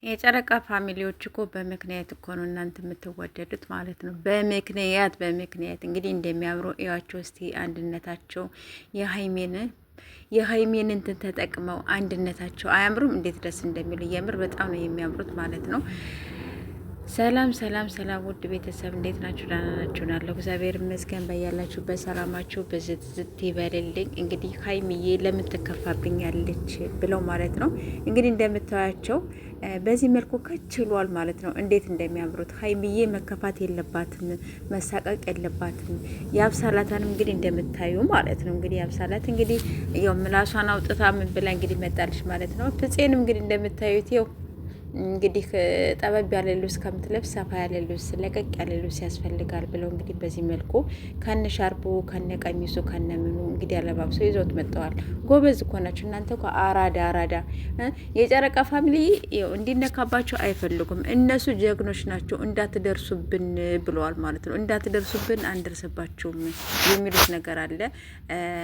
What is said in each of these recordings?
የጨረቃ ፋሚሊዎች እኮ በምክንያት እኮ ነው እናንተ የምትወደዱት ማለት ነው። በምክንያት እንግዲህ እንደሚያምሩ እያቸው እስቲ አንድነታቸው የሀይሜን እንትን ተጠቅመው አንድነታቸው አያምሩም? እንዴት ደስ እንደሚሉ የምር በጣም ነው የሚያምሩት ማለት ነው። ሰላም ሰላም ሰላም፣ ውድ ቤተሰብ እንዴት ናችሁ? ደህና ናችሁ? ናለሁ እግዚአብሔር ይመስገን። በያላችሁበት ሰላማችሁ በዝት ዝት ይበልልኝ። እንግዲህ ሀይሚዬ ለምን ትከፋብኛለች ብለው ማለት ነው እንግዲህ እንደምታያቸው በዚህ መልኩ ከችሏል ማለት ነው። እንዴት እንደሚያምሩት ሀይሚዬ መከፋት የለባትም መሳቀቅ የለባትም። የአብሳላታንም እንግዲህ እንደምታዩ ማለት ነው እንግዲህ የአብሳላት እንግዲህ ያው ምላሷን አውጥታ ምን ብላ እንግዲህ መጣለች ማለት ነው። ፍፄንም እንግዲህ እንደምታዩት ይው እንግዲህ ጠበብ ያለ ልብስ ከምትለብስ ሰፋ ያለ ልብስ ለቀቅ ያለ ልብስ ያስፈልጋል ብለው እንግዲህ በዚህ መልኩ ከነ ሻርፑ ከነ ቀሚሱ ከነ ምኑ እንግዲህ አለባብሰው ይዘውት መጥተዋል። ጎበዝ እኮ ናቸው እናንተ እኮ አራዳ የጨረቃ ፋሚሊ እንዲነካባቸው አይፈልጉም። እነሱ ጀግኖች ናቸው። እንዳትደርሱብን ብለዋል ማለት ነው። እንዳትደርሱብን አንደርስባቸውም የሚሉት ነገር አለ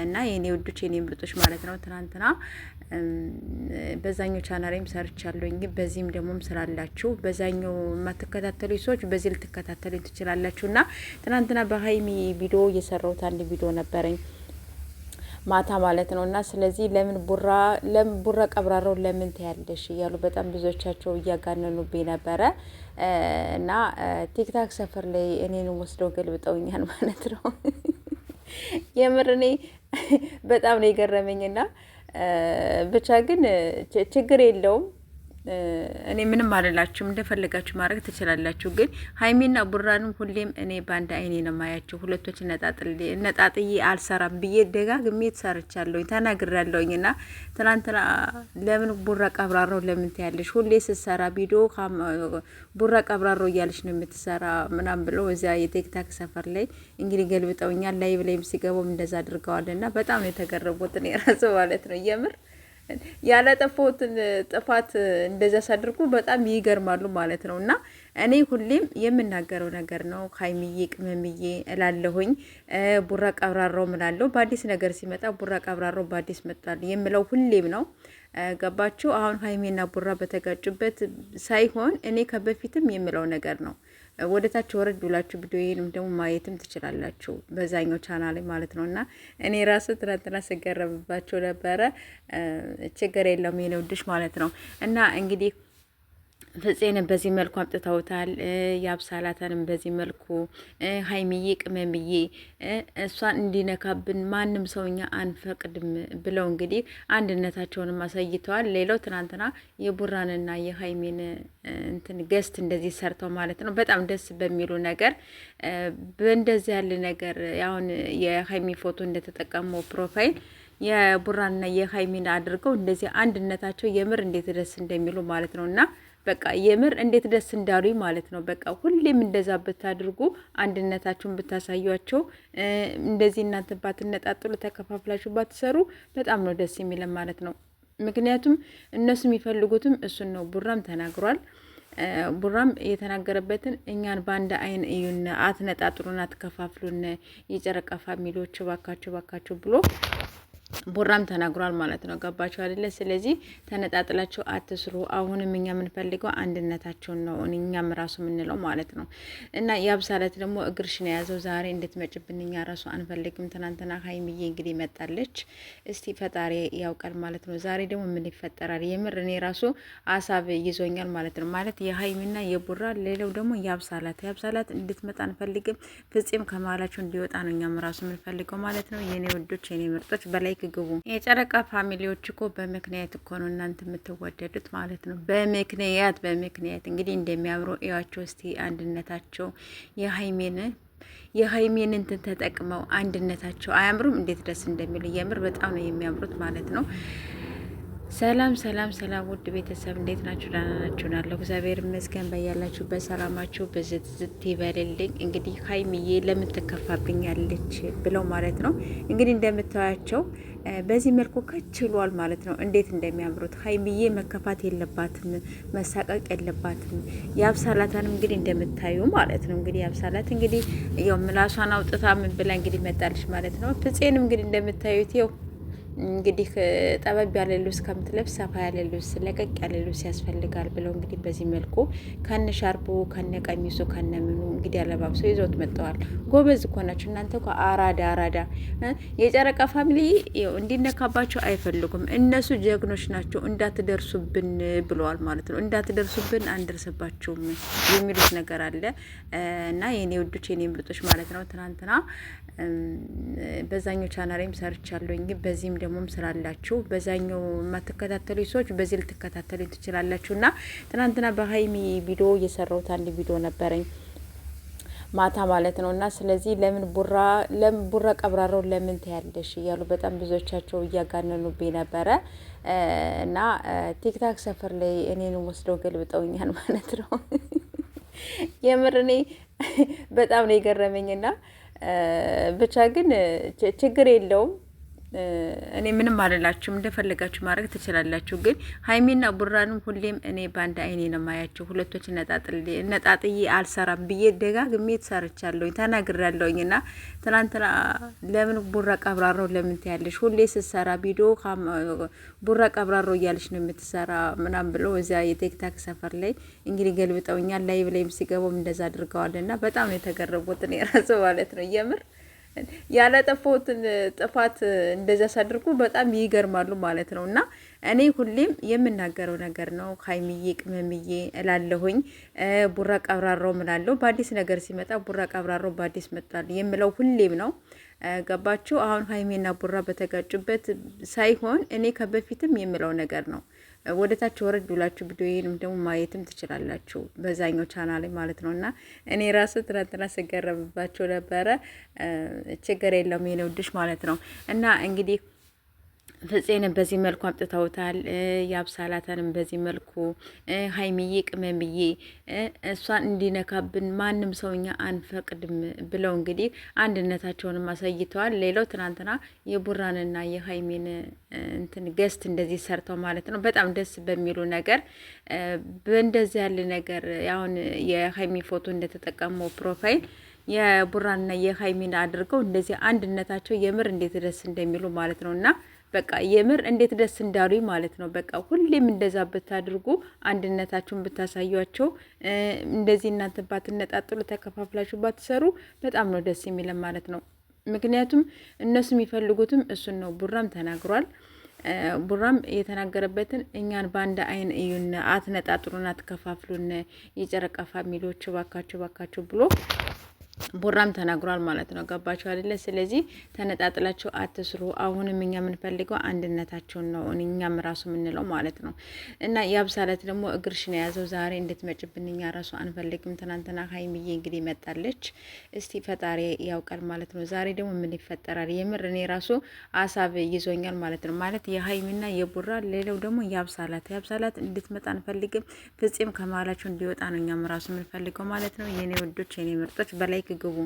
እና የኔ ውዶች የኔ ምርጦች ማለት ነው። ትናንትና በዛኛው ቻናሌም ሰርቻለሁኝ በዚህም ደግሞ ስላላችሁ በዛኛው የማትከታተሉ ሰዎች በዚህ ልትከታተሉ ትችላላችሁ። እና ትናንትና በሀይሚ ቪዲዮ እየሰራሁት አንድ ቪዲዮ ነበረኝ ማታ ማለት ነው። እና ስለዚህ ለምን ቡራ ቀብራራው ለምን ትያለሽ እያሉ በጣም ብዙዎቻቸው እያጋነኑብኝ ነበረ። እና ቲክታክ ሰፈር ላይ እኔን ወስደው ገልብጠውኛል ማለት ነው። የምር እኔ በጣም ነው የገረመኝና ብቻ ግን ችግር የለውም። እኔ ምንም አልላችሁም፣ እንደፈለጋችሁ ማድረግ ትችላላችሁ። ግን ሀይሚና ቡራንም ሁሌም እኔ በአንድ አይኔ ነው ማያቸው። ሁለቶች ነጣጥዬ አልሰራም ብዬ ደጋግሜ ተሰርቻለሁኝ ተናግራለሁኝ። እና ትናንትና ለምን ቡራ ቀብራራው ለምን ትያለሽ? ሁሌ ስትሰራ ቪዲዮ ቡራ ቀብራራው እያለች ነው የምትሰራ ምናም ብለው እዚያ የቲክታክ ሰፈር ላይ እንግዲህ ገልብጠውኛል። ላይቭ ላይም ሲገቡም እንደዛ አድርገዋል። እና በጣም ነው የተገረቡት እኔ ራሱ ማለት ነው የምር ያላጠፋሁትን ጥፋት እንደዛ ሳድርጉ በጣም ይገርማሉ ማለት ነው። እና እኔ ሁሌም የምናገረው ነገር ነው። ሀይሚዬ ቅመምዬ እላለሁኝ፣ ቡራ ቀብራራው ምላለሁ። በአዲስ ነገር ሲመጣ ቡራ ቀብራራው በአዲስ መጣል የምለው ሁሌም ነው። ገባችሁ? አሁን ሀይሚና ቡራ በተጋጩበት ሳይሆን እኔ ከበፊትም የምለው ነገር ነው። ወደ ታች ወረድ ብላችሁ ቪዲዮዬንም ደግሞ ማየትም ትችላላችሁ በዛኛው ቻናል ማለት ነው። እና እኔ ራሱ ትናንትና ስገረብባቸው ነበረ። ችግር የለውም የኔ ውድሽ ማለት ነው። እና እንግዲህ ፍፄን በዚህ መልኩ አምጥተውታል። የአብሳላተንም በዚህ መልኩ ሀይሚዬ ቅመምዬ እሷን እንዲነካብን ማንም ሰውኛ አንፈቅድም ብለው እንግዲህ አንድነታቸውንም አሳይተዋል። ሌላው ትናንትና የቡራንና የሀይሚን እንትን ገስት እንደዚህ ሰርተው ማለት ነው በጣም ደስ በሚሉ ነገር በእንደዚህ ያለ ነገር አሁን የሀይሚ ፎቶ እንደተጠቀመው ፕሮፋይል የቡራንና የሀይሚን አድርገው እንደዚህ አንድነታቸው የምር እንዴት ደስ እንደሚሉ ማለት ነው። እና በቃ የምር እንዴት ደስ እንዳሉኝ ማለት ነው። በቃ ሁሌም እንደዛ ብታድርጉ አንድነታችሁን ብታሳዩቸው እንደዚህ እናንተ ባትነጣጥሉ ተከፋፍላችሁ ባትሰሩ በጣም ነው ደስ የሚለን ማለት ነው። ምክንያቱም እነሱ የሚፈልጉትም እሱን ነው። ቡራም ተናግሯል። ቡራም የተናገረበትን እኛን በአንድ አይን እዩን፣ አትነጣጥሉን፣ አትከፋፍሉን የጨረቃ ፋሚሊዎች ባካችሁ ብሎ ቡራም ተናግሯል ማለት ነው። ገባችሁ አይደለ? ስለዚህ ተነጣጥላችሁ አትስሩ። አሁንም እኛ የምንፈልገው አንድነታቸውን ነው፣ እኛም ራሱ የምንለው ማለት ነው። እና የአብሳለት ደግሞ እግርሽን የያዘው ዛሬ እንድትመጭብን እኛ ራሱ አንፈልግም። ትናንትና ሀይሚዬ እንግዲህ መጣለች። እስቲ ፈጣሪ ያውቃል ማለት ነው። ዛሬ ደግሞ ምን ይፈጠራል? የምር እኔ ራሱ አሳብ ይዞኛል ማለት ነው። ማለት የሀይሚና የቡራ ሌላው ደግሞ የአብሳላት እንድትመጣ አንፈልግም። ፍጹም ከመሀላቸው እንዲወጣ ነው እኛም ራሱ የምንፈልገው ማለት ነው። የኔ ወዶች የኔ ምርጦች በላይ ግቡ። የጨረቃ ፋሚሊዎች እኮ በምክንያት እኮ ነው እናንተ የምትወደዱት ማለት ነው። በምክንያት እንግዲህ እንደሚያምሩ እያቸው እስቲ አንድነታቸው የሀይሜን እንትን ተጠቅመው አንድነታቸው አያምሩም? እንዴት ደስ እንደሚሉ የምር በጣም ነው የሚያምሩት ማለት ነው። ሰላም ሰላም ሰላም፣ ውድ ቤተሰብ እንዴት ናችሁ? ደህና ናችሁ? ናለሁ እግዚአብሔር ይመስገን። በያላችሁበት ሰላማችሁ በዝት ዝት ይበልልኝ። እንግዲህ ሀይሚዬ ለምን ትከፋብኛለች ብለው ማለት ነው እንግዲህ እንደምታያቸው በዚህ መልኩ ከችሏል ማለት ነው። እንዴት እንደሚያምሩት ሀይሚዬ መከፋት የለባትም መሳቀቅ የለባትም። የአብሳላታንም እንግዲህ እንደምታዩ ማለት ነው እንግዲህ የአብሳላት እንግዲህ ያው ምላሷን አውጥታ ምን ብላ እንግዲህ መጣለች ማለት ነው። ፍፄንም እንግዲህ እንደምታዩት ያው እንግዲህ ጠበብ ያለ ልብስ ከምትለብስ ሰፋ ያለ ልብስ ለቀቅ ያለ ልብስ ያስፈልጋል ብለው እንግዲህ በዚህ መልኩ ከነ ሻርቡ ከነ ቀሚሱ ከነ ምኑ እንግዲህ አለባብሰው ይዘውት መጥተዋል። ጎበዝ እኮ ናቸው እናንተ እኮ አራዳ የጨረቃ ፋሚሊ እንዲነካባቸው አይፈልጉም። እነሱ ጀግኖች ናቸው። እንዳትደርሱብን ብለዋል ማለት ነው። እንዳትደርሱብን አንደርስባቸውም የሚሉት ነገር አለ እና የኔ ውዶች የኔ ምርጦች ማለት ነው። ትናንትና በዛኛው ቻናሌም ሰርቻለሁኝ። በዚህም ደግሞ ስላላችሁ በዛኛው የማትከታተሉ ሰዎች በዚህ ልትከታተሉ ትችላላችሁ። እና ትናንትና በሀይሚ ቪዲዮ የሰራሁት አንድ ቪዲዮ ነበረኝ ማታ ማለት ነው። እና ስለዚህ ለምን ቡራ ቀብራራው ለምን ትያለሽ እያሉ በጣም ብዙዎቻቸው እያጋነኑብኝ ነበረ። እና ቲክታክ ሰፈር ላይ እኔን ወስደው ገልብጠውኛል ማለት ነው። የምር እኔ በጣም ነው የገረመኝና ብቻ ግን ችግር የለውም። እኔ ምንም አልላችሁም፣ እንደፈለጋችሁ ማድረግ ትችላላችሁ። ግን ሀይሚና ቡራንም ሁሌም እኔ በአንድ አይኔ ነው ማያቸው። ሁለቶች ነጣጥዬ አልሰራም ብዬ ደጋግሜ ተሰርቻለሁኝ ተናግሬያለሁኝ። እና ትናንትና ለምን ቡራ ቀብራራው ለምን ትያለሽ? ሁሌ ስትሰራ ቪዲዮ ቡራ ቀብራራው እያለች ነው የምትሰራ ምናምን ብለው እዚያ የቲክታክ ሰፈር ላይ እንግዲህ ገልብጠውኛል። ላይቭ ላይም ሲገቡም እንደዛ አድርገዋል። እና በጣም ነው የተገረቡት እኔ ራሱ ማለት ነው የምር ያላጠፋሁትን ጥፋት እንደዛ ሳድርጉ በጣም ይገርማሉ ማለት ነው። እና እኔ ሁሌም የምናገረው ነገር ነው። ሀይሚዬ ቅመምዬ እላለሁኝ፣ ቡራ ቀብራራው ምላለሁ። በአዲስ ነገር ሲመጣ ቡራ ቀብራራው በአዲስ መጣል የምለው ሁሌም ነው። ገባችሁ? አሁን ሀይሜና ቡራ በተጋጩበት ሳይሆን እኔ ከበፊትም የምለው ነገር ነው። ወደ ታች ወረድ ብላችሁ ቪዲዮዬንም ደግሞ ማየትም ትችላላችሁ በዛኛው ቻናል ላይ ማለት ነው። እና እኔ ራሱ ትናንትና ስገረምባቸው ነበረ። ችግር የለውም የኔ ውድሽ ማለት ነው። እና እንግዲህ ፍፄንም በዚህ መልኩ አምጥተውታል። ያብሳላተንም በዚህ መልኩ ሀይሚዬ ቅመምዬ እሷን እንዲነካብን ማንም ሰውኛ አንፈቅድም ብለው እንግዲህ አንድነታቸውንም አሳይተዋል። ሌላው ትናንትና የቡራንና የሀይሚን እንትን ገስት እንደዚህ ሰርተው ማለት ነው። በጣም ደስ በሚሉ ነገር በእንደዚህ ያለ ነገር አሁን የሀይሚ ፎቶ እንደተጠቀመው ፕሮፋይል የቡራንና የሀይሚን አድርገው እንደዚህ አንድነታቸው የምር እንዴት ደስ እንደሚሉ ማለት ነው። እና በቃ የምር እንዴት ደስ እንዳሉ ማለት ነው። በቃ ሁሌም እንደዛ ብታድርጉ አንድነታችሁን ብታሳዩቸው እንደዚህ እናንተ ባትነጣጥሉ ተከፋፍላችሁ ባትሰሩ በጣም ነው ደስ የሚለን ማለት ነው። ምክንያቱም እነሱ የሚፈልጉትም እሱን ነው። ቡራም ተናግሯል። ቡራም የተናገረበትን እኛን በአንድ አይን እዩን፣ አትነጣጥሩን፣ አትከፋፍሉን የጨረቃ ፋሚሊዎች ባካቸው ብሎ ቡራም ተናግሯል ማለት ነው። ገባችሁ አይደለ? ስለዚህ ተነጣጥላችሁ አትስሩ። አሁንም እኛ የምንፈልገው አንድነታቸውን ነው፣ እኛም ራሱ የምንለው ማለት ነው። እና ያብሳለት ደግሞ እግርሽን የያዘው ዛሬ እንድትመጭብን እኛ ራሱ አንፈልግም። ትናንትና ሀይሚዬ እንግዲህ መጣለች። እስቲ ፈጣሪ ያውቃል ማለት ነው። ዛሬ ደግሞ ምን ይፈጠራል? የምር እኔ ራሱ አሳብ ይዞኛል ማለት ነው። ማለት የሀይሚና የቡራ ሌላው ደግሞ ያብሳላት እንድትመጣ አንፈልግም። ፍጹም ከመሀላቸው እንዲወጣ ነው እኛም ራሱ የምንፈልገው ማለት ነው። የኔ ወዶች የኔ ምርጦች በላይ ግቡ